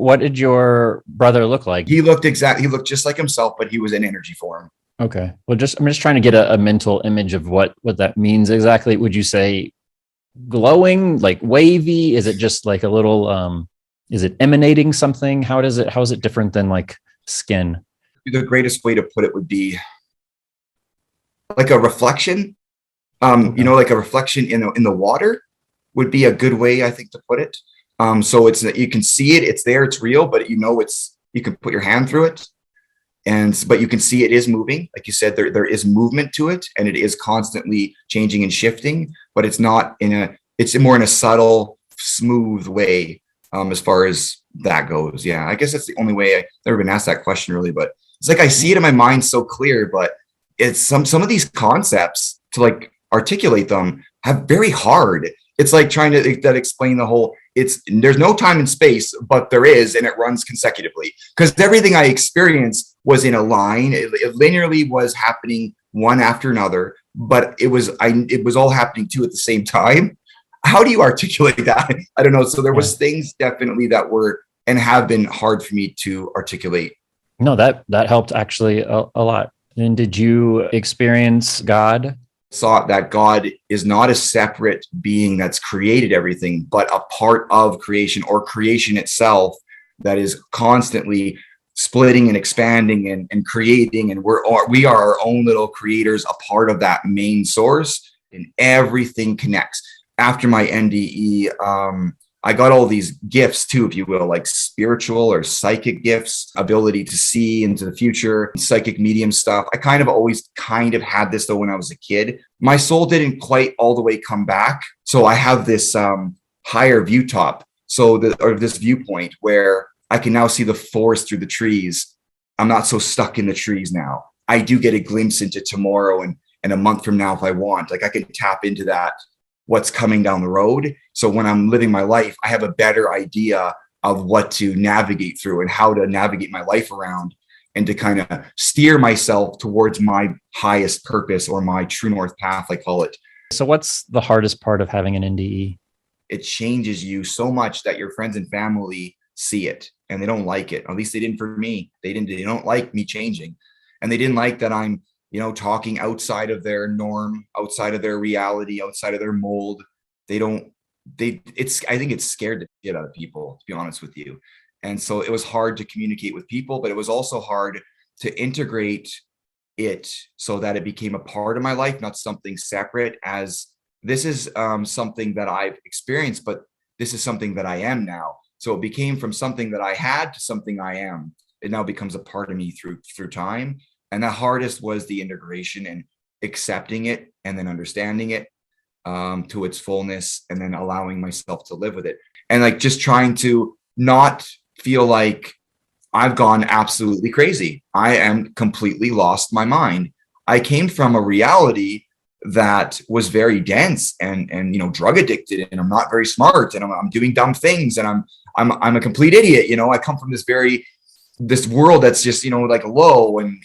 what did your brother look like? He looked just like himself, but he was in energy form. Okay. Well, I'm just trying to get a mental image of what that means exactly. Would you say glowing, like wavy? Is it just like a little, is it emanating something? How is it different than like skin? The greatest way to put it would be like a reflection. Okay. Like a reflection in the water would be a good way, I think, to put it. So it's, you can see it, it's there, it's real, but you can put your hand through it, but you can see it is moving. Like you said, there is movement to it, and it is constantly changing and shifting, but it's more in a subtle, smooth way, as far as that goes. Yeah, I guess that's the only way. I've never been asked that question really, but it's like I see it in my mind so clear, but it's some of these concepts to like articulate them have very hard. It's like trying to that explain the whole, there's no time and space, but there is, and it runs consecutively, because everything I experienced was in a line. It linearly was happening one after another, but it was all happening too at the same time. How do you articulate that? I don't know. So there Yeah. was things definitely that were and have been hard for me to articulate. No, that helped actually a lot. And did you experience God? Saw that God is not a separate being that's created everything, but a part of creation, or creation itself, that is constantly splitting and expanding and creating. And we are our own little creators, a part of that main source, and everything connects. After my NDE, I got all these gifts too, if you will, like spiritual or psychic gifts, ability to see into the future, psychic medium stuff. I always had this though when I was a kid. My soul didn't quite all the way come back. So I have this higher view top. This viewpoint where I can now see the forest through the trees. I'm not so stuck in the trees now. I do get a glimpse into tomorrow and a month from now if I want. Like I can tap into that, what's coming down the road. So when I'm living my life, I have a better idea of what to navigate through and how to navigate my life around, and to kind of steer myself towards my highest purpose, or my true north path, I call it. So what's the hardest part of having an NDE? It changes you so much that your friends and family see it and they don't like it. At least they didn't for me. They don't like me changing. And they didn't like that I'm talking outside of their norm, outside of their reality, outside of their mold. I think it's scared the shit out of people, to be honest with you. And so it was hard to communicate with people, but it was also hard to integrate it so that it became a part of my life, not something separate, as this is something that I've experienced, but this is something that I am now. So it became from something that I had to something I am. It now becomes a part of me through time. And the hardest was the integration and accepting it, and then understanding it to its fullness, and then allowing myself to live with it. And like just trying to not feel like I've gone absolutely crazy. I am completely lost my mind. I came from a reality that was very dense and drug addicted, and I'm not very smart, and I'm doing dumb things, and I'm a complete idiot. I come from this world that's just like low and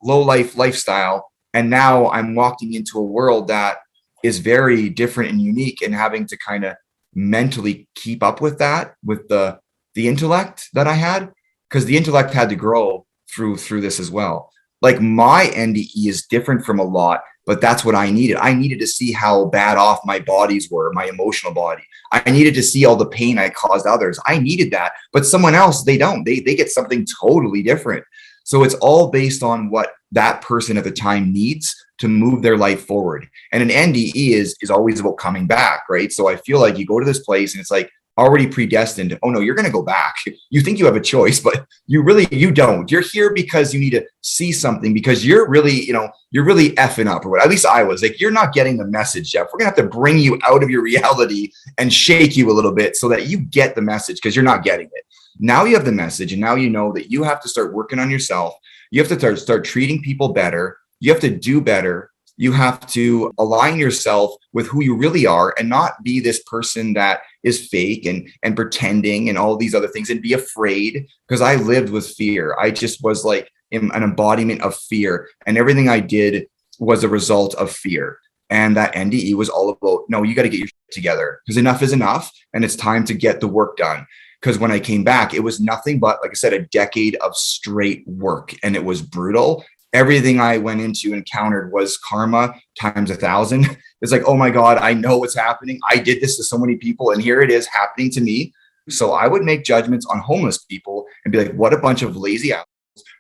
low lifestyle, and now I'm walking into a world that is very different and unique, and having to kind of mentally keep up with that, with the intellect that I had, because the intellect had to grow through this as well. Like my NDE is different from a lot, but that's what I needed. I needed to see how bad off my bodies were, my emotional body. I needed to see all the pain I caused others. I needed that, but someone else, they don't. They get something totally different. So it's all based on what that person at the time needs to move their life forward. And an NDE is always about coming back, right? So I feel like you go to this place and it's like already predestined. Oh no, you're going to go back. You think you have a choice, but you don't. You're here because you need to see something, because you're really effing up, or what. At least I was like, you're not getting the message, Jeff. We're gonna have to bring you out of your reality and shake you a little bit so that you get the message, because you're not getting it. Now you have the message, and now you know that you have to start working on yourself. You have to start treating people better. You have to do better. You have to align yourself with who you really are, and not be this person that is fake and pretending and all these other things, and be afraid. Because I lived with fear. I just was like an embodiment of fear, and everything I did was a result of fear. And that NDE was all about, no, you got to get your shit together, because enough is enough, and it's time to get the work done. Because when I came back, it was nothing but, like I said, a decade of straight work, and it was brutal. Everything I went into encountered was karma times 1,000. It's like, oh my God, I know what's happening. I did this to so many people, and here it is happening to me. So I would make judgments on homeless people and be like, what a bunch of lazy assholes.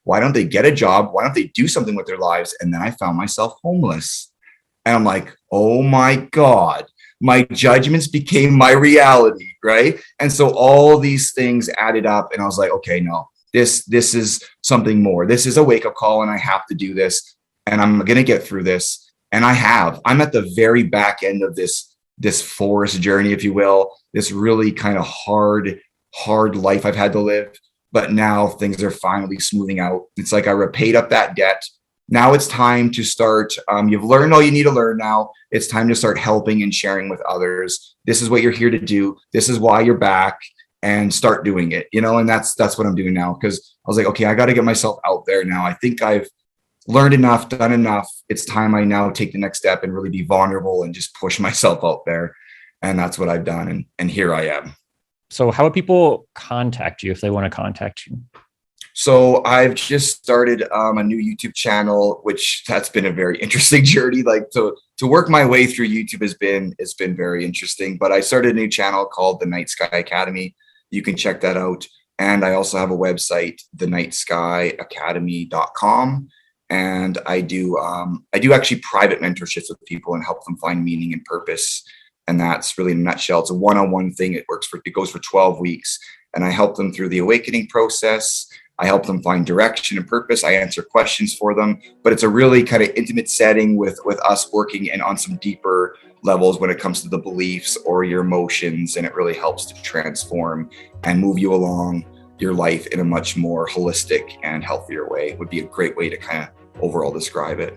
Why don't they get a job? Why don't they do something with their lives? And then I found myself homeless. And I'm like, oh my God, my judgments became my reality, right? And so all these things added up, and I was like, okay, no, this is something more. This is a wake-up call, and I have to do this, and I'm gonna get through this. And I'm at the very back end of this forest journey, if you will, this really kind of hard life I've had to live. But now things are finally smoothing out. It's like I repaid up that debt. Now it's time to start. You've learned all you need to learn now. It's time to start helping and sharing with others. This is what you're here to do. This is why you're back, and start doing it, and that's what I'm doing now. Because I was like, okay, I got to get myself out there now. I think I've learned enough, done enough. It's time I now take the next step and really be vulnerable and just push myself out there. And that's what I've done. And here I am. So how would people contact you if they want to contact you? So I've just started a new YouTube channel, which that's been a very interesting journey. Like to work my way through YouTube has been very interesting. But I started a new channel called the Night Sky Academy. You can check that out. And I also have a website, thenightskyacademy.com. And I do actually private mentorships with people and help them find meaning and purpose. And that's really, in a nutshell, it's a one-on-one thing. It goes for 12 weeks. And I help them through the awakening process. I help them find direction and purpose. I answer questions for them, but it's a really kind of intimate setting with us working and on some deeper levels when it comes to the beliefs or your emotions. And it really helps to transform and move you along your life in a much more holistic and healthier way. Would be a great way to kind of overall describe it.